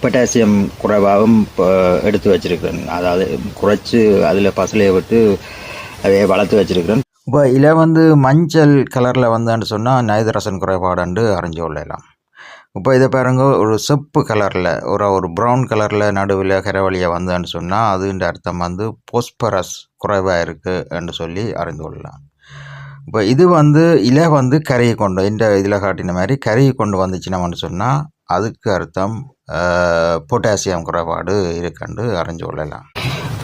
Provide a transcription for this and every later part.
Potassium குறைவாகவும் எடுத்து வச்சிருக்கிறேன். அதாவது குறைச்சி அதில் பசலையை விட்டு அதை வளர்த்து வச்சிருக்கிறேன். இப்போ இதில் வந்து மஞ்சள் கலரில் வந்தான்னு சொன்னால் நைதரசன் குறைபாடுண்டு அறிஞ்சு கொள்ளலாம். இப்போ இதை பாருங்க, ஒரு செப்பு கலரில் ஒரு ப்ரௌன் கலரில் நடுவில் கரவழியை வந்தான்னு சொன்னால் அதுன்ற அர்த்தம் வந்து போஸ்பரஸ் குறைவாக இருக்குன்னு சொல்லி அறிந்து கொள்ளலாம். இப்போ இது வந்து இலை வந்து கரையை கொண்டு இந்த இதில் காட்டின மாதிரி கரையை கொண்டு வந்துச்சுன்னு சொன்னால் அதுக்கு அர்த்தம் பொட்டாசியம் குறைபாடு இருக்குன்னு அறிஞ்சு கொள்ளலாம்.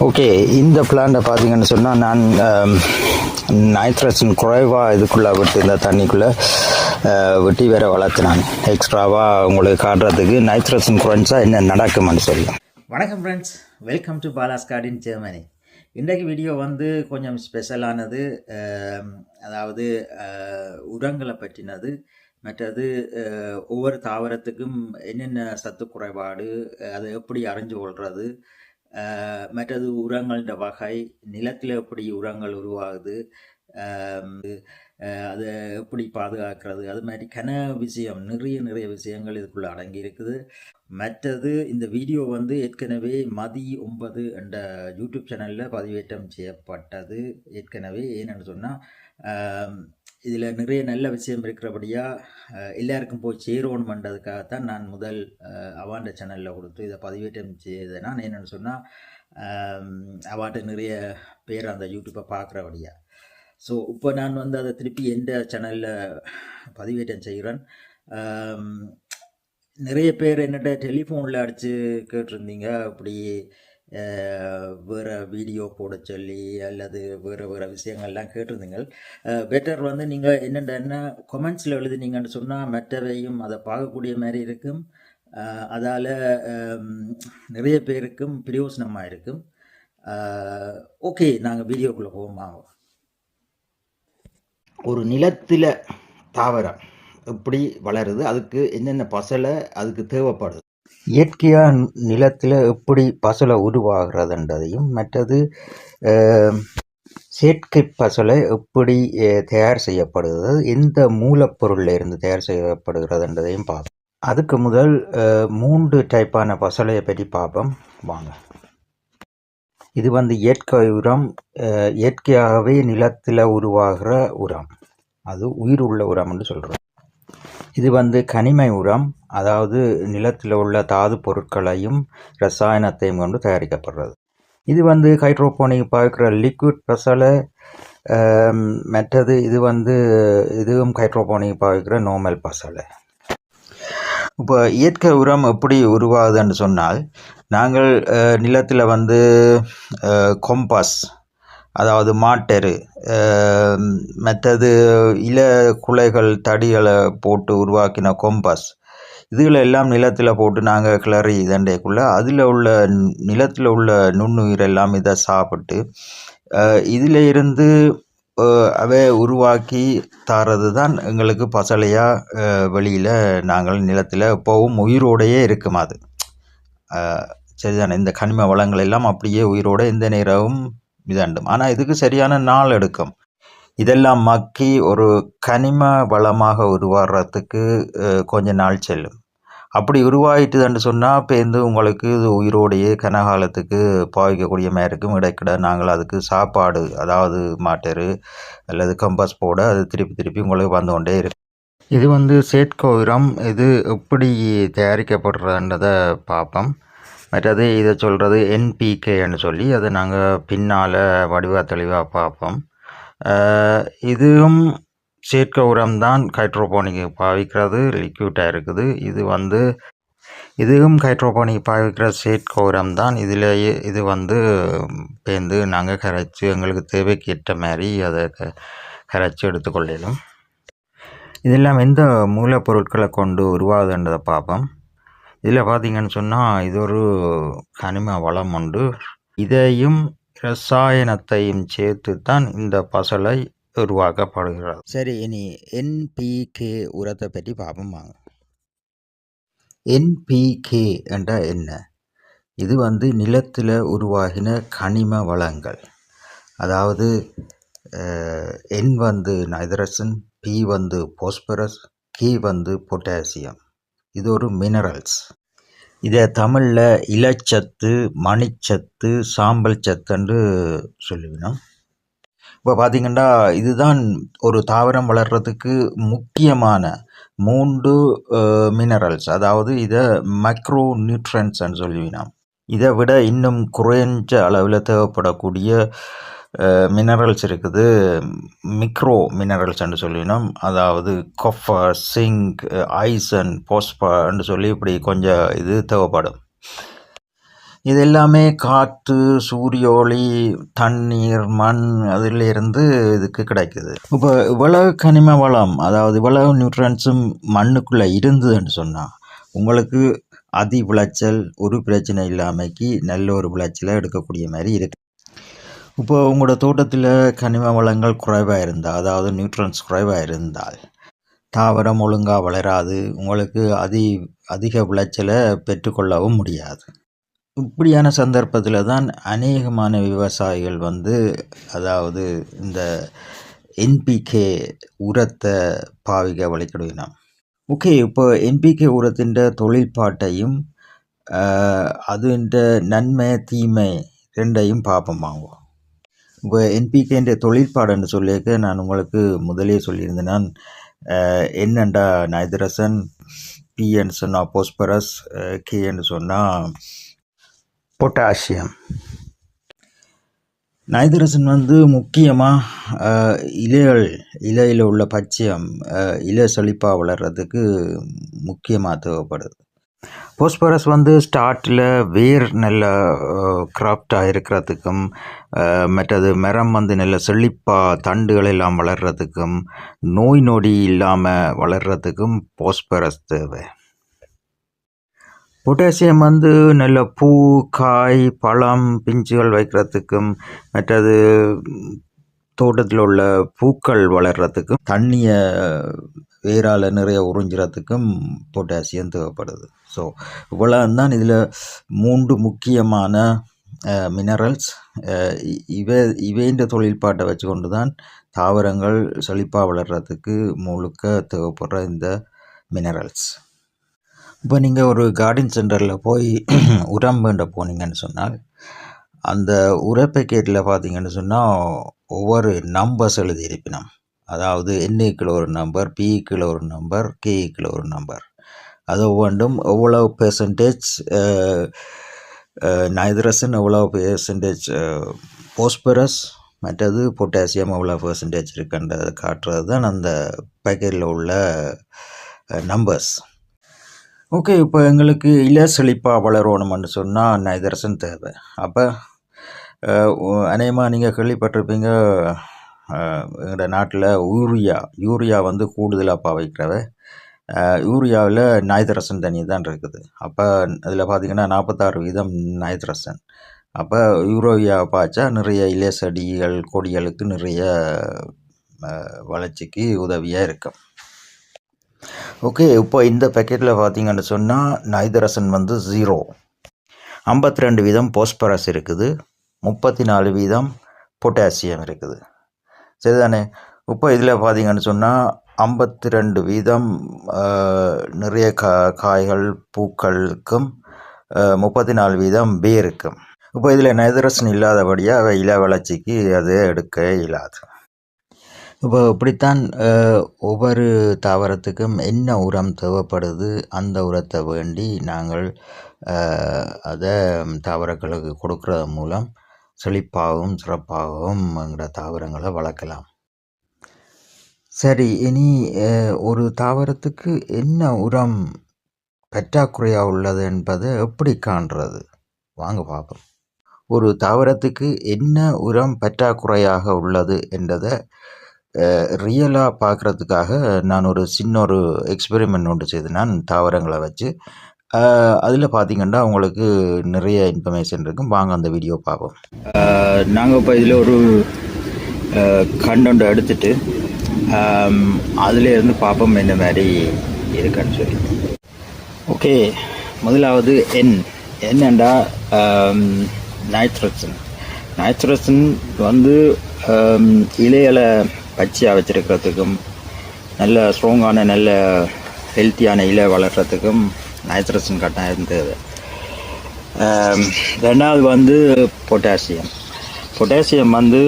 ஓகே, இந்த பிளான்ட்டை பார்த்தீங்கன்னு சொன்னால் நான் நைட்ரஜன் குறைவாக இதுக்குள்ளே விட்டு இந்த தண்ணிக்குள்ளே வெட்டி வேற வளர்த்தினான் எக்ஸ்ட்ராவாக உங்களுக்கு காட்டுறதுக்கு நைட்ரஜன் குறைஞ்சா என்ன நடக்கும்னு சொல்லி. வணக்கம் friends, welcome to Bala's garden Germany. இன்றைக்கு வீடியோ வந்து கொஞ்சம் ஸ்பெஷலானது. அதாவது உரங்களை பற்றினது. மற்றது ஒவ்வொரு தாவரத்துக்கும் என்னென்ன சத்து குறைபாடு, அதை எப்படி அறிஞ்சு கொள்வது, மற்றது உரங்கள வகை, நிலத்தில் எப்படி உரங்கள் உருவாகுது, அதை எப்படி பாதுகாக்கிறது, அது மாதிரி விஷயம் நிறைய விஷயங்கள் இதுக்குள்ளே அடங்கி இருக்குது. மற்றது இந்த வீடியோ வந்து ஏற்கனவே மதி 9 என்ற யூடியூப் சேனலில் பதிவேற்றம் செய்யப்பட்டது ஏற்கனவே. ஏன்னு சொன்னால் இதில் நிறைய நல்ல விஷயம் இருக்கிறபடியாக எல்லாருக்கும் போய் சேரோணுமென்றதுக்காகத்தான் நான் முதல் அவாண்ட சேனலில் கொடுத்து இதை பதிவேற்றம் செய்தேன்னா. என்னென்னு சொன்னால் அவாட்ட நிறைய பேர் அந்த யூடியூப்பை பார்க்குறபடியா. ஸோ இப்போ நான் வந்து அதை திருப்பி எந்த சேனலில் பதிவேற்றம் செய்கிறேன். நிறைய பேர் என்னட்ட டெலிஃபோனில் அடித்து கேட்டிருந்தீங்க, அப்படி வேறு வீடியோ போட சொல்லி அல்லது வேறு விஷயங்கள்லாம் கேட்டிருந்தீங்க. பெட்டர் வந்து நீங்கள் என்ன கமெண்ட்ஸில் எழுதுனீங்கன்னு சொன்னால் மற்றவையும் அதை பார்க்கக்கூடிய மாதிரி இருக்கும். அதால் நிறைய பேருக்கும் பிரயோசனமாக இருக்கும். ஓகே, நாங்கள் வீடியோக்குள்ளே போவோமா. ஒரு நிலத்தில் தாவரம் எப்படி வளருது, அதுக்கு என்னென்ன பசலை அதுக்கு தேவைப்படுது, இயற்கையாக நிலத்தில் எப்படி பசலை உருவாகிறதுன்றதையும், மற்றது செயற்கை பசலை எப்படி தயார் செய்யப்படுகிறது, எந்த மூலப்பொருளில் இருந்து தயார் செய்யப்படுகிறதுன்றதையும் பார்ப்போம். அதுக்கு முதல் 3 டைப்பான பசலையை பற்றி பார்ப்போம் வாங்க. இது வந்து இயற்கை உரம், இயற்கையாகவே நிலத்தில் உருவாகிற உரம், அது உயிர் உள்ள உரம்னு சொல்கிறோம். இது வந்து கனிம உரம், அதாவது நிலத்தில் உள்ள தாது பொருட்களையும் ரசாயனத்தையும் கொண்டு தயாரிக்கப்படுறது. இது வந்து ஹைட்ரோபோனிக் பாய்க்கிற லிக்விட் பசலை. மற்றது இது வந்து இதுவும் ஹைட்ரோபோனிக் பாய்க்கிற நார்மல் பசலை. இப்போ இயற்கை உரம் எப்படி உருவாகுதுன்னு சொன்னால், நாங்கள் நிலத்தில் வந்து கொம்பாஸ், அதாவது மாட்டெரு, மற்றது குலைகள் தடிகளை போட்டு உருவாக்கின கொம்பாஸ், இதுகளெல்லாம் நிலத்தில் போட்டு நாங்கள் கிளறி இதண்டைக்குள்ளே அதில் உள்ள நிலத்தில் உள்ள நுண்ணுயிரெல்லாம் இதை சாப்பிட்டு இதில் இருந்து அவை உருவாக்கி தரது தான் எங்களுக்கு பசலையாக வெளியில் நாங்கள் நிலத்தில் எப்போவும் உயிரோடையே இருக்கும். அது சரிதானே. இந்த கனிம வளங்கள் எல்லாம் அப்படியே உயிரோடு எந்த நேரமும் இதாண்டும். ஆனால் இதுக்கு சரியான நாள் எடுக்கும். இதெல்லாம் மக்கி ஒரு கனிம வளமாக உருவாடுறதுக்கு கொஞ்ச நாள் செல்லும். அப்படி உருவாயிட்டுதுன்னு சொன்னால் இப்போ உங்களுக்கு இது உயிரோடையே கனகாலத்துக்கு பாவிக்கக்கூடிய மாதிரி இருக்கும். இடைக்கிட நாங்கள் அதுக்கு சாப்பாடு, அதாவது மாட்டெரு அல்லது கம்பஸ் போட அது திருப்பி உங்களுக்கு வந்து கொண்டே இருக்கு. இது வந்து செயற்கை உரம். இது எப்படி தயாரிக்கப்படுறதுன்றதை பார்ப்போம். மற்றது இதை சொல்கிறது NPKன்னு சொல்லி, அதை நாங்கள் பின்னால் வடிவாக தெளிவாக பார்ப்போம். இதுவும் செயற்கை உரம் தான். ஹைட்ரோபோனிக் பாவிக்கிறது லிக்விட்டாக இருக்குது. இது வந்து இதுவும் ஹைட்ரோபோனிக் பாவிக்கிற செயற்கை உரம் தான். இதிலேயே இது வந்து பேர்ந்து நாங்கள் கரைச்சி எங்களுக்கு தேவைக்கு ஏற்ற மாதிரி அதை கரைச்சி எடுத்துக்கொள்ளலாம். இதெல்லாம் எந்த மூலப்பொருட்களை கொண்டு உருவாகுதுன்றதை பார்ப்போம். இதில் பார்த்திங்கன்னு சொன்னால் இது ஒரு கனிம வளம் உண்டு. இதையும் ரசாயனத்தையும் சேர்த்து தான் இந்த பசலை உருவாக்கப்படுகிறது. சரி, இனி NPK உரத்தை பற்றி பார்ப்போம் வாங்க. NPK என்றால் என்ன? இது வந்து நிலத்தில் உருவாகின கனிம வளங்கள். அதாவது N வந்து நைட்ரஜன், P வந்து பாஸ்பரஸ், K வந்து பொட்டாசியம். இது ஒரு மினரல்ஸ். இதை தமிழில் இலச்சத்து, மணிச்சத்து, சாம்பல் சத்துன்னு சொல்லுவினோம். இப்போ பார்த்திங்கன்னா இதுதான் ஒரு தாவரம் வளர்கிறதுக்கு முக்கியமான 3 மினரல்ஸ். அதாவது இதை மைக்ரோ நியூட்ரன்ஸ்ன்னு சொல்லுவினோம். இதை விட இன்னும் குறைஞ்ச அளவில் தேவைப்படக்கூடிய மினரல்ஸ் இருக்குது, மிக்ரோ மினரல்ஸ்ன்னு சொல்லினோம். அதாவது கொஃபர், சிங்க், ஐசன், போஸ்பர்ன்னு சொல்லி இப்படி கொஞ்சம் இது தேவைப்படும். இது எல்லாமே காற்று, சூரிய ஒளி, தண்ணீர், மண் அதிலிருந்து இதுக்கு கிடைக்குது. இப்போ இவ்வளவு கனிம வளம், அதாவது இவ்வளவு நியூட்ரன்ஸும் மண்ணுக்குள்ளே இருந்ததுன்னு சொன்னால் உங்களுக்கு அதி விளைச்சல் ஒரு பிரச்சனை இல்லாமைக்கு நல்ல ஒரு விளைச்சலை எடுக்கக்கூடிய மாதிரி இருக்குது. இப்போ உங்களோட தோட்டத்தில் கனிம வளங்கள் குறைவாக இருந்தால், அதாவது நியூட்ரன்ஸ் குறைவாக இருந்தால் தாவரம் ஒழுங்காக வளராது, உங்களுக்கு அதிக விளைச்சலை பெற்றுக்கொள்ளவும் முடியாது. இப்படியான சந்தர்ப்பத்தில் தான் அநேகமான விவசாயிகள் அதாவது இந்த என்பிகே உரத்தை பாவிக்க வழிக்கிடுவினோம். ஓகே, இப்போ என்பிகே உரத்தின் தொழில்பாட்டையும் அதுன்ற நன்மை தீமை ரெண்டையும் பார்ப்போம் வாங்குவோம். இப்போ என்பிகேன்ற தொழில்பாடுன்னு சொல்லியிருக்க நான் உங்களுக்கு முதலே சொல்லியிருந்தேன். நான் என்னண்டா நைட்ரசன், பின்னு சொன்னால் போஸ்பரஸ், கேன்னு சொன்னால் பொட்டாசியம். நைட்ரசன் முக்கியமாக இலையில் உள்ள பச்சையம், இலை செழிப்பாக வளர்கிறதுக்கு முக்கியமாக தேவைப்படுது. போஸ்பரஸ் ஸ்டார்ட்டில் வேர் நல்ல கிராப்டாக இருக்கிறதுக்கும், மற்றது மரம் நல்ல செழிப்பாக தண்டுகள் எல்லாம் வளர்கிறதுக்கும், நோய் நொடி இல்லாமல் வளர்கிறதுக்கும் போஸ்பரஸ் தேவை. பொட்டாசியம் நல்ல பூ, காய், பழம், பிஞ்சுகள் வைக்கிறதுக்கும், மற்றது தோட்டத்தில் உள்ள பூக்கள் வளர்கிறதுக்கும், தண்ணியை வேரால் நிறைய உறிஞ்சுறதுக்கும் பொட்டாசியம் தேவைப்படுது. ஸோ இவ்வளோ தான் இதில் 3 முக்கியமான மினரல்ஸ். இவைன்ற தொழில்பாட்டை வச்சு கொண்டு தான் தாவரங்கள் செழிப்பாக வளர்கிறதுக்கு முழுக்க தேவைப்படுற இந்த மினரல்ஸ். இப்போ நீங்கள் ஒரு கார்டன் சென்டரில் போய் உரம் வேண்ட போனீங்கன்னு சொன்னால், அந்த உர பேக்கெட்டில் பார்த்தீங்கன்னு சொன்னால் ஒவ்வொரு நம்பர்ஸ் எழுதியிருப்பினோம். அதாவது NAக்குள்ள ஒரு நம்பர், Pக்குள்ள ஒரு நம்பர், Kக்குள்ள ஒரு நம்பர். அது ஒவ்வொன்றும் எவ்வளவு பெர்சன்டேஜ் நைட்ரசன், எவ்வளவு பெர்சன்டேஜ் போஸ்பரஸ், மற்றது பொட்டாசியம் எவ்வளோ பெர்சன்டேஜ் இருக்குன்றதை காட்டுறது தான் அந்த பேக்கெட்டில் உள்ள நம்பர்ஸ். ஓகே, இப்போ எங்களுக்கு இலை செழிப்பாக வளரணும்னு சொன்னால் நைட்ரசன் தேவை. அப்போ அநேகமாக நீங்கள் கேள்விப்பட்டிருப்பீங்க, எங்களோட நாட்டில் யூரியா கூடுதலாக பாவிக்கிறவ. யூரியாவில் நைட்ரசன் தனி தான் இருக்குது. அப்போ அதில் பார்த்திங்கன்னா 46% நைட்ரசன். அப்போ யூரியா பாய்ச்சா நிறைய இலை செடிகள், கொடிகளுக்கு நிறைய வளர்ச்சிக்கு உதவியாக இருக்கும். ஓகே, இப்போ இந்த பேக்கெட்டில் பார்த்தீங்கன்னு சொன்னால் நைட்ரசன் 0, 52% போஸ்பரஸ் இருக்குது, 34% பொட்டாசியம் இருக்குது. சரிதானே? இப்போ இதில் பார்த்தீங்கன்னு சொன்னால் 52% நிறைய காய்கள், பூக்களுக்கும், 34% வேருக்கும். இப்போ இதில் நைட்ரசன் இல்லாதபடியாக இலை வளர்ச்சிக்கு அதை எடுக்க இயலாது. இப்போ இப்படித்தான் ஒவ்வொரு தாவரத்துக்கும் என்ன உரம் தேவைப்படுது, அந்த உரத்தை வேண்டி நாங்கள் அதை தாவரங்களுக்கு கொடுக்கறது மூலம் செழிப்பாகவும் சிறப்பாகவும் எங்களோட தாவரங்களை வளர்க்கலாம். சரி, இனி ஒரு தாவரத்துக்கு என்ன உரம் பற்றாக்குறையாக உள்ளது என்பதை எப்படி காண்றது வாங்க பார்ப்போம். ஒரு தாவரத்துக்கு என்ன உரம் பற்றாக்குறையாக உள்ளது என்றதை ரியலாக பார்க்குறதுக்காக நான் ஒரு சின்ன எக்ஸ்பெரிமெண்ட் ஒன்று செய்து நான் தாவரங்களை வச்சு அதில் பார்த்திங்கன்னா உங்களுக்கு நிறைய இன்ஃபர்மேஷன் இருக்கும். வாங்க அந்த வீடியோ பார்ப்போம். நாங்கள் இப்போ இதில் ஒரு கண்டென்ட் எடுத்துட்டு அதிலேருந்து பார்ப்போம் என்ன மாதிரி இருக்குன்னு சொல்லி. ஓகே, முதலாவது என்னண்டா நைட்ரசன் இலைகளை பச்சையாக வச்சுருக்கிறதுக்கும், நல்ல ஸ்ட்ராங்கான நல்ல ஹெல்த்தியான இலை வளர்கிறதுக்கும் நைட்ரசன் கட்டாயம் தேவை. ரெண்டாவது வந்து பொட்டாசியம். பொட்டாசியம் வந்து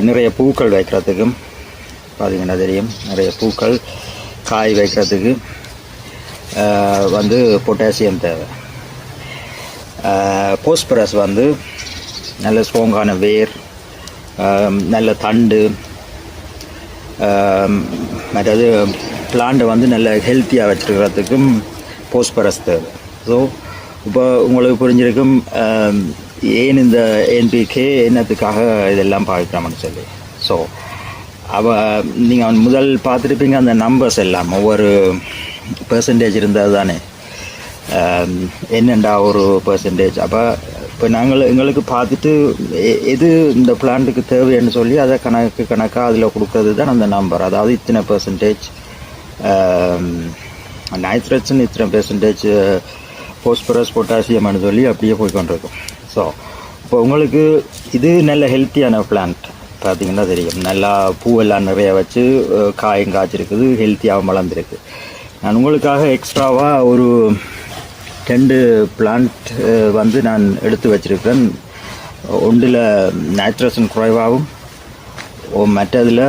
நிறைய பூக்கள் வைக்கிறதுக்கும் பார்த்திங்கன்னா தெரியும், நிறைய பூக்கள் காய் வைக்கிறதுக்கு வந்து பொட்டாசியம் தேவை. போஸ்பரஸ் வந்து நல்ல ஸ்ட்ராங்கான வேர், நல்ல தண்டு, மற்றது பிளான்ட்டை வந்து நல்ல ஹெல்த்தியாக வச்சுருக்கிறதுக்கும் போஸ்பரஸ் தேவை. ஸோ இப்போ உங்களுக்கு புரிஞ்சிருக்கும் ஏன் இந்த என்பிகே என்னத்துக்காக இதெல்லாம் பாவிக்கிறோம்னு சொல்லி. ஸோ நீங்கள் முதல் பார்த்துருப்பீங்க அந்த நம்பர்ஸ் எல்லாம் ஒவ்வொரு பெர்சன்டேஜ் இருந்தால் தானே என்னண்டா ஒரு பெர்சன்டேஜ். அப்போ இப்போ எங்களுக்கு பார்த்துட்டு எது இந்த பிளான்ட்டுக்கு தேவைன்னு சொல்லி அதை கணக்காக அதில் கொடுக்கறது தான் அந்த நம்பர். அதாவது இத்தனை பெர்சன்டேஜ் நைட்ரஜன், இத்தனை பெர்சன்டேஜ் போஸ்பரஸ், பொட்டாசியம்னு சொல்லி அப்படியே போய்கொண்டிருக்கும். ஸோ இப்போ உங்களுக்கு இது நல்ல ஹெல்த்தியான பிளான்ட் பார்த்திங்கன்னா தெரியும். நல்லா பூவெல்லாம் நிறைய வச்சு காயும் காய்ச்சிருக்குது, ஹெல்த்தியாகவும் வளர்ந்துருக்கு. நான் உங்களுக்காக எக்ஸ்ட்ராவாக ஒரு 2 பிளான்ட் வந்து நான் எடுத்து வச்சுருக்கிறேன். ஒன்றில் நைட்ரஜன் குறைவாகவும் மற்றதில்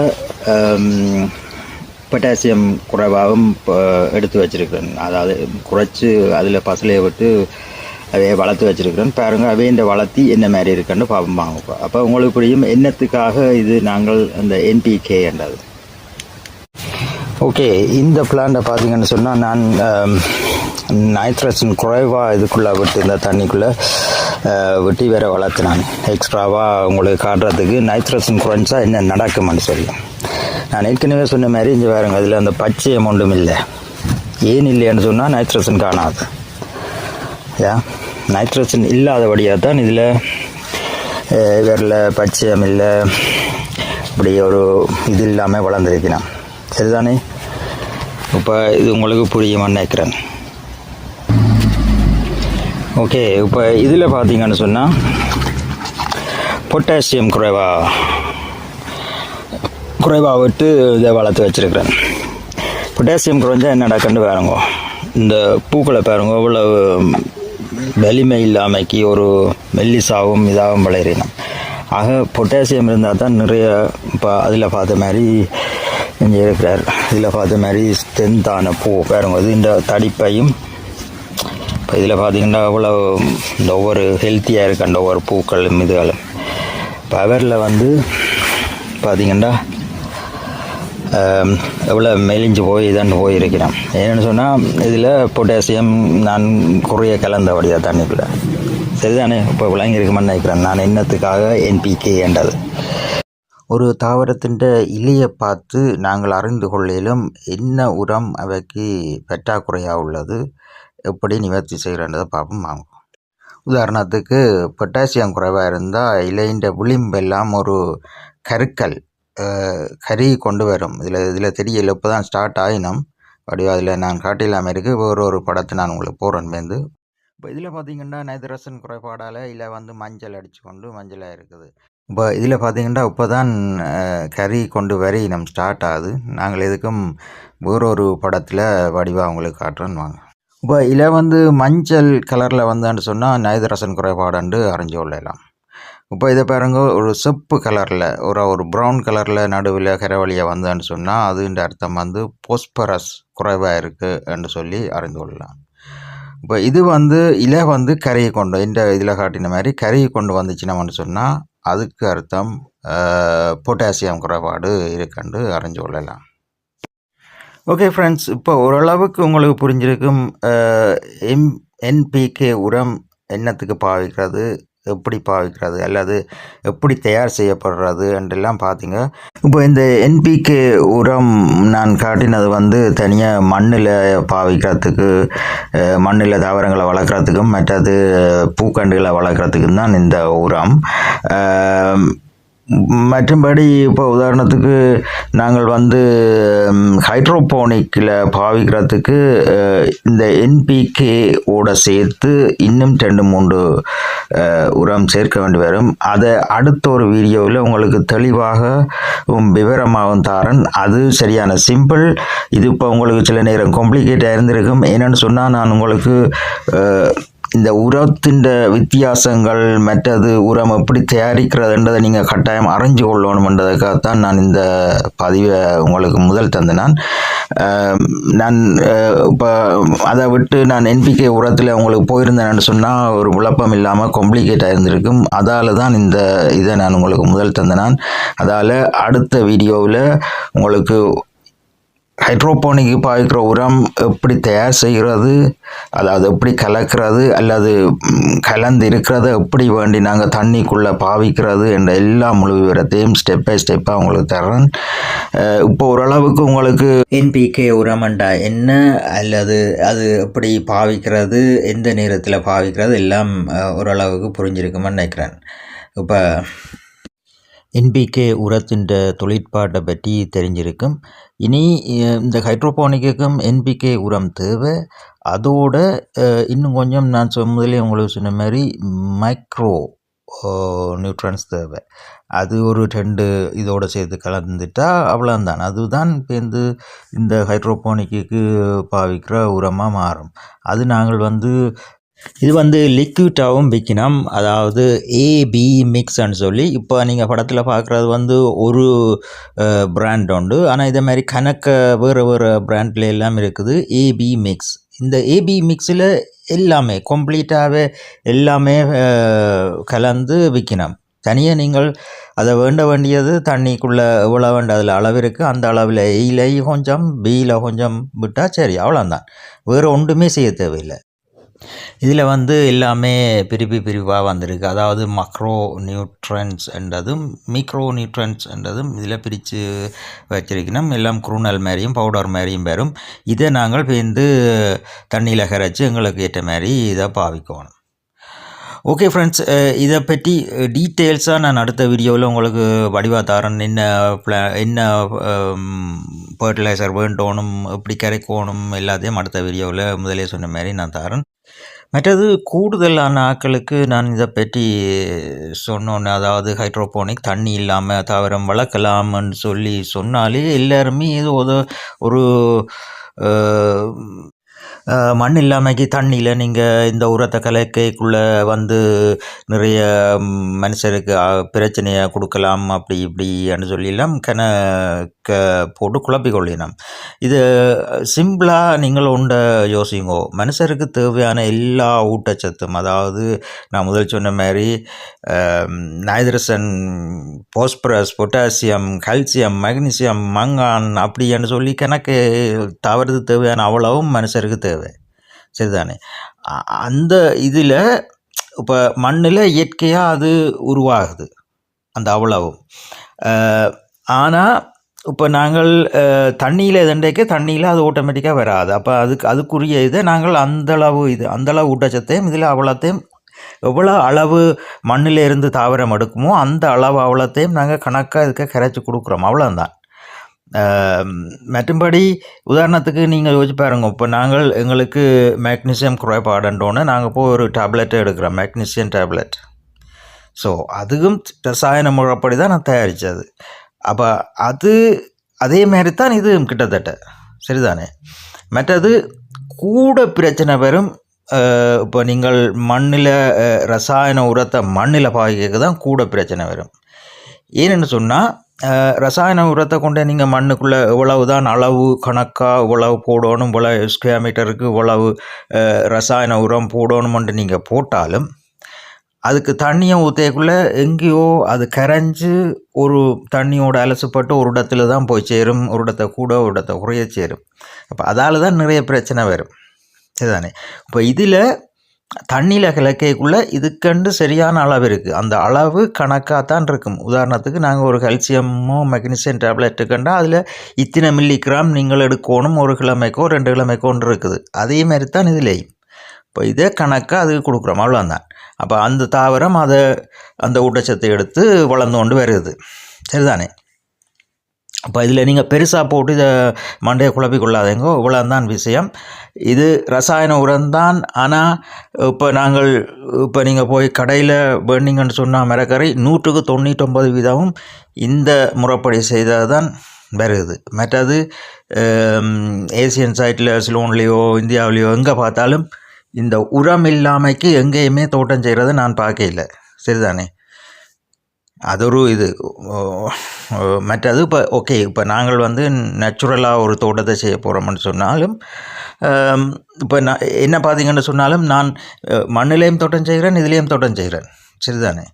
பொட்டாசியம் குறைவாகவும் எடுத்து வச்சுருக்கிறேன். அதாவது குறைச்சி அதில் பசலையை விட்டு அவையை வளர்த்து வச்சுருக்கிறேன். பாருங்கள் அவையை வளர்த்தி என்ன மாதிரி இருக்குன்னு பார்ப்பாங்க. அப்போ உங்களுக்கு புரியும் என்னத்துக்காக இது நாங்கள் அந்த என்பிகே என்றது. ஓகே, இந்த பிளான்ட்டை பார்த்தீங்கன்னு சொன்னால் நான் நைட்ரஜன் குறைவாக இதுக்குள்ளே விட்டு இந்த தண்ணிக்குள்ளே வெட்டி வேற வளர்த்தினான். எக்ஸ்ட்ராவாக உங்களுக்கு காட்டுறதுக்கு நைட்ரஜன் குறைஞ்சா என்ன நடக்கும்னு சொல்லி. நான் ஏற்கனவே சொன்ன மாதிரி இங்கே வேறுங்க அதில் அந்த பச்சையம் ஒன்றும் இல்லை. ஏன் இல்லைன்னு சொன்னால் நைட்ரஜன் காணாது. நைட்ரஜன் இல்லாதபடியாக தான் இதில் வேறில் பச்சையம் இல்லை, இப்படி ஒரு இது இல்லாமல் வளர்ந்துருக்கிறான். சரிதானே? இப்போ இது உங்களுக்கு புரியுமான்னு நினைக்கிறேன். ஓகே, இப்போ இதில் பார்த்தீங்கன்னு சொன்னால் பொட்டாசியம் குறைவாக விட்டு இதை வளர்த்து வச்சுருக்கிறேன். பொட்டாசியம் குறைஞ்சால் என்ன நடக்குன்னு பாருங்க. இந்த பூக்களை பாருங்க இவ்வளோ வலிமை இல்லாமைக்கு ஒரு மெல்லிசாவும் இதாகவும் வளரினோம். ஆக பொட்டாசியம் இருந்தால் தான் நிறைய இப்போ அதில் பார்த்த மாதிரி இங்கே இருக்கிறார். இதில் பார்த்த மாதிரி ஸ்ட்ரென்த்தான பூ பாருங்க. இது இந்த தடிப்பையும் இப்போ இதில் பார்த்திங்கன்னா அவ்வளோ இந்த ஒவ்வொரு ஹெல்த்தியாக இருக்க அந்த ஒவ்வொரு பூக்களும் இதுகளும். பவரில் வந்து பார்த்திங்கன்னா எவ்வளோ மெலிஞ்சு போய் இதாண்டு போயிருக்கிறேன். ஏன்னு சொன்னால் இதில் பொட்டாசியம் நான் குறைய கலந்தபடியாக தண்ணிக்குள்ள. சரிதானே? இப்போ விளங்கியிருக்குமான்னு நினைக்கிறேன் நான் என்னத்துக்காக என்பிகே என்றது. ஒரு தாவரத்தின் இலையை பார்த்து நாங்கள் அறிந்து கொள்ளையிலும் என்ன உரம் அவைக்கு பற்றாக்குறையாக உள்ளது, எப்படி நிவர்த்தி செய்கிறன்றதை பார்ப்போம் வாங்க. உதாரணத்துக்கு பொட்டாசியம் குறைவாக இருந்தால் இலையின் விளிம்பெல்லாம் ஒரு கருக்கல் கறி கொண்டு வரும். இதில் தெரியல, இப்போ தான் ஸ்டார்ட் ஆகினோம் வடிவம். அதில் நான் காட்டிலாமல் இருக்குது. ஒரு படத்தை நான் உங்களுக்கு போகிறேன் வந்து. இப்போ இதில் பார்த்திங்கன்னா நைட்ரஜன் குறைபாடால் இலை வந்து மஞ்சள் அடித்து கொண்டு மஞ்சளாக இருக்குது. இப்போ இதில் பார்த்திங்கன்னா இப்போ தான் கறி கொண்டு வரி நம்ம ஸ்டார்ட் ஆகுது. நாங்கள் எதுக்கும் வேறொரு படத்தில் வடிவாக உங்களுக்கு காட்டுறோன்னு வாங்க. இப்போ இதில் வந்து மஞ்சள் கலரில் வந்தான்னு சொன்னால் நைட்ரஜன் குறைபாடுண்டு அறிஞ்சு கொள்ளலாம். இப்போ இதை பாருங்க, ஒரு செப்பு கலரில் ஒரு ப்ரௌன் கலரில் நடுவில் கரவழியாக வந்தான்னு சொன்னால் அதுன்ற அர்த்தம் வந்து போஸ்பரஸ் குறைவாக இருக்குன்னு சொல்லி அறிந்து கொள்ளலாம். இப்போ இது வந்து இலை வந்து கரையை கொண்டு இந்த இதில் காட்டின மாதிரி கரையை கொண்டு வந்துச்சுன்னு சொன்னால் அதுக்கு அர்த்தம் பொட்டாசியம் குறைபாடு இருக்குன்னு அறிஞ்சு கொள்ளலாம். ஓகே ஃப்ரெண்ட்ஸ், இப்போ ஓரளவுக்கு உங்களுக்கு புரிஞ்சிருக்கும் என்பிகே உரம் என்னத்துக்கு பாவிக்கிறது, எப்படி பாவிக்கிறது அல்லது எப்படி தயார் செய்யப்படுறது என்றெல்லாம் பார்த்தீங்க. இப்போ இந்த என்பிகே உரம் நான் காட்டினது வந்து தனியாக மண்ணில் பாவிக்கிறதுக்கு, மண்ணில் தாவரங்களை வளர்க்குறதுக்கும் மற்றது பூக்கண்டுகளை வளர்க்குறதுக்கும் தான் இந்த உரம். மற்றும்படி இப்போ உதாரணத்துக்கு நாங்கள் வந்து ஹைட்ரோபோனிக்கில் பாவிக்கிறதுக்கு இந்த என்பிகே ஓட சேர்த்து இன்னும் 2-3 உரம் சேர்க்க வேண்டி வரும். அதை அடுத்த ஒரு வீடியோவில் உங்களுக்கு தெளிவாக விவரமாகவும் தாரன். அது சரியான சிம்பிள். இது இப்போ உங்களுக்கு சில நேரம் காம்ப்ளிகேட்டாக இருந்திருக்கும். என்னென்னு சொன்னால் நான் உங்களுக்கு இந்த உரத்தின் வித்தியாசங்கள் மற்றது உரம் எப்படி தயாரிக்கிறதுன்றதை நீங்கள் கட்டாயம் அறிஞ்சு கொள்ளணுன்றதுக்காகத்தான் நான் இந்த பதிவை உங்களுக்கு முதல் தந்தேன். நான் இப்போ அதை விட்டு நான் என்பிகே உரத்தில் உங்களுக்கு போயிருந்தேன்னு சொன்னால் ஒரு விளப்பம் இல்லாமல் காம்ப்ளிகேட்டாக இருந்திருக்கும். அதால் தான் இந்த இதை நான் உங்களுக்கு முதல் தந்தேன். அதால் அடுத்த வீடியோவில் உங்களுக்கு ஹைட்ரோபோனிக்கு பாவிக்கிற உரம் எப்படி தயார் செய்கிறது, அதாவது எப்படி கலக்கிறது அல்லது கலந்து இருக்கிறத எப்படி வேண்டி நாங்கள் தண்ணிக்குள்ளே பாவிக்கிறது என்ற எல்லா முழு விவரத்தையும் ஸ்டெப் பை ஸ்டெப்பாக உங்களுக்கு தர்றேன். இப்போ ஓரளவுக்கு உங்களுக்கு என்பிகே உரம்ண்டா என்ன அல்லது அது எப்படி பாவிக்கிறது, எந்த நேரத்தில் பாவிக்கிறது எல்லாம் ஓரளவுக்கு புரிஞ்சிருக்குமென்னு நினைக்கிறேன். இப்போ என்பிகே உரத்தின் தொழிற்பாட்டை பற்றி தெரிஞ்சிருக்கும். இனி இந்த ஹைட்ரோபோனிக்கும் என்பிகே உரம் தேவை. அதோட இன்னும் கொஞ்சம் நான் முதலே உங்களுக்கு சொன்ன மாதிரி மைக்ரோ நியூட்ரன்ஸ் தேவை. அது ஒரு 2 இதோடு சேர்த்து கலந்துட்டா அவ்வளோந்தான். அதுதான் இப்போ இந்த ஹைட்ரோபோனிக்கு பாவிக்கிற உரமாக மாறும். அது நாங்கள் இது லிக்விட்டாகவும் விற்கணும். அதாவது ஏபி மிக்ஸ்ன்னு சொல்லி இப்போ நீங்கள் படத்தில் பார்க்குறது ஒரு பிராண்ட் உண்டு. ஆனால் இதே மாதிரி கணக்க வேறு பிராண்டில் எல்லாம் இருக்குது ஏபி மிக்ஸ். இந்த ஏபி மிக்ஸில் எல்லாமே கம்ப்ளீட்டாகவே எல்லாமே கலந்து விற்கணும். தனியாக நீங்கள் அதை வேண்டியது தண்ணிக்குள்ளே எவ்வளோ வேண்டிய அதில் அளவு இருக்குது. அந்த அளவில் ஏல கொஞ்சம் பியில் கொஞ்சம் விட்டால் சரி, அவ்வளோந்தான். வேறு ஒன்றுமே செய்ய தேவையில்லை. இதில் எல்லாமே பிரிவாக வந்திருக்கு. அதாவது மக்ரோ நியூட்ரன்ஸ் என்றதும் மிக்ரோ நியூட்ரன்ஸ் என்றதும் இதில் பிரித்து வச்சிருக்கணும். எல்லாம் குருணல் மாதிரியும் பவுடர் மாதிரியும் வரும். இதை நாங்கள் தண்ணியில் கரைச்சி எங்களுக்கு ஏற்ற மாதிரி இதை பாவிக்கணும். ஓகே ஃப்ரெண்ட்ஸ், இதை பற்றி டீட்டெயில்ஸாக நான் அடுத்த வீடியோவில் உங்களுக்கு வடிவாக தரேன். என்ன ஃபர்டிலைசர் வேண்டணும், எப்படி கரைக்கணும் எல்லாத்தையும் அடுத்த வீடியோவில் முதலே சொன்ன மாதிரி நான் தரேன். மற்றது கூடுதலான ஆட்களுக்கு நான் இதை பற்றி சொன்னோன்னே, அதாவது ஹைட்ரோபோனிக் தண்ணி இல்லாமல் தாவரம் வளர்க்கலாம்னு சொன்னாலே எல்லாருமே இது ஒரு மண் இல்லாமைக்கு தண்ணியில் நீங்கள் இந்த உரத்தை கலக்கைக்குள்ளே நிறைய மனுஷருக்கு பிரச்சனையை கொடுக்கலாம் அப்படி இப்படின்னு சொல்லிடலாம் போட்டு குழப்பிக்கொள்ளினோம். இது சிம்பிளாக நீங்கள் உண்டை யோசிங்கோ. மனுஷருக்கு தேவையான எல்லா ஊட்டச்சத்தும், அதாவது நான் முதல் சொன்ன மாதிரி nitrogen, phosphorus, potassium, calcium, magnesium, manganese அப்படின்னு சொல்லி கணக்கு தவறுது தேவையான அவ்வளவும் மனுஷருக்கு தேவை. சரிதானே? அந்த இதில் இப்போ மண்ணில் இயற்கையாக அது உருவாகுது அந்த அவ்வளவும். ஆனால் இப்போ நாங்கள் தண்ணியில் தண்ணியில் அது ஆட்டோமேட்டிக்காக வராது. அப்போ அதுக்குரிய இதை நாங்கள் அந்தளவு ஊட்டச்சத்தையும் இதில் அவ்வளோத்தையும் எவ்வளோ அளவு மண்ணில் இருந்து தாவரம் எடுக்குமோ அந்த அளவு அவ்வளோத்தையும் நாங்கள் கணக்காக இதுக்கு கரைச்சி கொடுக்குறோம். அவ்வளோந்தான். மற்றும்படி உதாரணத்துக்கு நீங்கள் யோசிச்சு பாருங்க. இப்போ எங்களுக்கு மேக்னீசியம் குறைபாடுன்றோன்னு நாங்கள் போய் ஒரு டேப்லெட்டை எடுக்கிறோம், மேக்னீசியம் டேப்லெட். ஸோ அதுவும் ரசாயன முறைப்படி தான் நான் தயாரித்தது. அப்போ அதே மாதிரி தான் இது கிட்டத்தட்ட. சரிதானே? மற்றது கூட பிரச்சனை வரும். இப்போ நீங்கள் மண்ணில் ரசாயன உரத்தை மண்ணில் பாய்க்க தான் கூட பிரச்சனை வரும். ஏன்னு சொன்னால், ரசாயன உரத்தை கொண்டு நீங்கள் மண்ணுக்குள்ளே இவ்வளவு தான் அளவு கணக்காக இவ்வளவு போடணும், இவ்வளவு ஸ்கொயர் மீட்டருக்கு இவ்வளவு ரசாயன உரம் போடணுமென்று நீங்கள் போட்டாலும் அதுக்கு தண்ணியை ஊற்றக்குள்ளே எங்கேயோ அது கரைஞ்சி ஒரு தண்ணியோட அலசுப்பட்டு ஒரு இடத்துல தான் போய் சேரும். ஒரு இடத்த கூட ஒரு இடத்த குறைய சேரும். அப்போ அதால் தான் நிறைய பிரச்சனை வரும். சரிதானே? இப்போ இதில் தண்ணியில் கலக்கைக்குள்ளே இதுக்கண்டு சரியான அளவு இருக்குது. அந்த அளவு கணக்காக தான் இருக்கும். உதாரணத்துக்கு நாங்கள் ஒரு கால்சியமோ மெக்னீசியம் டேப்லெட்டுக்கண்டா அதில் இத்தனை மில்லிகிராம் நீங்கள் எடுக்கணும், 1 கிழமைக்கோ 2 கிழமைக்கோன்னு இருக்குது. அதே மாதிரி தான் இதுலேயும் இப்போ இதே கணக்காக அதுக்கு கொடுக்குறோம். அவ்வளோதான். அப்போ அந்த தாவரம் அந்த ஊட்டச்சத்தை எடுத்து வளர்ந்து கொண்டு வருது. சரிதானே? அப்போ இதில் நீங்கள் பெருசாக போட்டு இதை மண்டையை குழப்பி கொள்ளாதீங்க. இவ்வளோதான் விஷயம். இது ரசாயன உரம்தான். ஆனால் இப்போ நீங்கள் போய் கடையில் வேண்டிங்கன்னு சொன்னால் மரக்கறி 99% இந்த முறைப்படி செய்தால் தான் வருது. மற்றது ஏசியன் சைட்டில் சிலோன்லேயோ இந்தியாவிலேயோ எங்கே பார்த்தாலும் இந்த உரம் இல்லாமைக்கு எங்கேயுமே தோட்டம் செய்கிறத நான் பார்க்கல. சரிதானே? அதொரு இது. மற்றது இப்போ நாங்கள் நேச்சுரலாக ஒரு தோட்டத்தை செய்ய போகிறோம்னு சொன்னாலும் இப்போ நான் என்ன பார்த்தீங்கன்னு சொன்னாலும் நான் மண்ணிலையும் தோட்டம் செய்கிறேன், இதுலேயும் தோட்டம் செய்கிறேன். சரிதானே?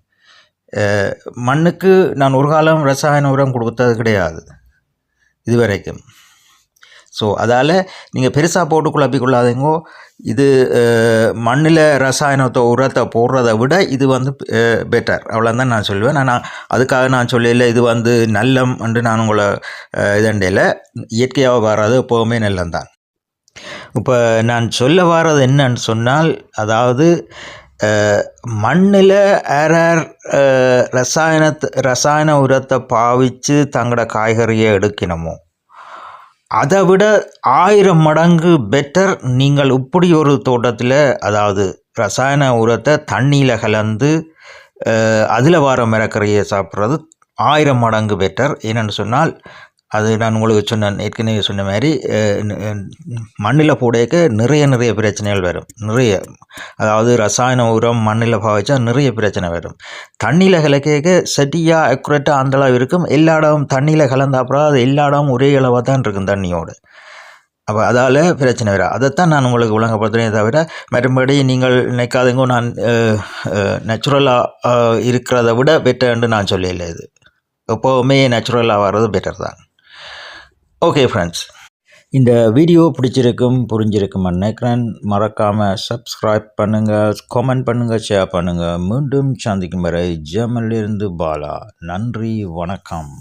மண்ணுக்கு நான் ஒரு காலம் ரசாயன உரம் கொடுத்தது கிடையாது இது வரைக்கும். ஸோ அதால் நீங்கள் பெருசாக போட்டு குழப்பிக்கொள்ளாதீங்கோ. இது மண்ணில் ரசாயனத்தை உரத்தை போடுறதை விட இது பெட்டர். அவ்வளோதான் நான் சொல்லுவேன். நான் அதுக்காக நான் சொல்லல இது நல்லம் என்று நான் உங்களை இதண்டையில் இயற்கையாக வர்றது எப்போவுமே நல்லம்தான். இப்போ நான் சொல்ல வர்றது என்னன்னு சொன்னால், அதாவது மண்ணில் ரசாயன உரத்தை பாவித்து தங்களோட காய்கறியை எடுக்கணுமோ அதை விட 1000 மடங்கு பெட்டர் நீங்கள் இப்படி ஒரு தோட்டத்தில், அதாவது ரசாயன உரத்தை தண்ணியில் கலந்து அதில் வர மரக்கறியை சாப்பிட்றது 1000 மடங்கு பெட்டர். ஏன்னு சொன்னால் அது நான் உங்களுக்கு ஏற்கனவே சொன்ன மாதிரி மண்ணில் போடையக்க நிறைய பிரச்சனைகள் வரும். அதாவது ரசாயன உரம் மண்ணில் பாவிச்சா நிறைய பிரச்சனை வரும். தண்ணியில் கலக்க சரியாக அக்குரேட்டாக அந்தளவு இருக்கும். எல்லா இடமும் தண்ணியில் கலந்தாப்புறம் அது எல்லா இடமும் ஒரே அளவாக தான் இருக்கும் தண்ணியோடு. அப்போ அதால் பிரச்சனை வரும். அதைத்தான் நான் உங்களுக்கு விளங்கப்படுத்துகிறேன். தவிர மறுபடி நீங்கள் நினைக்காதீங்க நான் நேச்சுரலாக இருக்கிறத விட பெட்டர்ன்னு நான் சொல்லலை. இது எப்போவுமே நேச்சுரலாக வர்றது பெட்டர் தான். ஓகே ஃப்ரெண்ட்ஸ், இந்த வீடியோ புரிஞ்சிருக்கும்னு நினைக்கிறேன். மறக்காமல் சப்ஸ்கிரைப் பண்ணுங்கள், கமெண்ட் பண்ணுங்கள், ஷேர் பண்ணுங்கள். மீண்டும் சந்திக்கும் வரை ஜெர்மனிலிருந்து பாலா. நன்றி, வணக்கம்.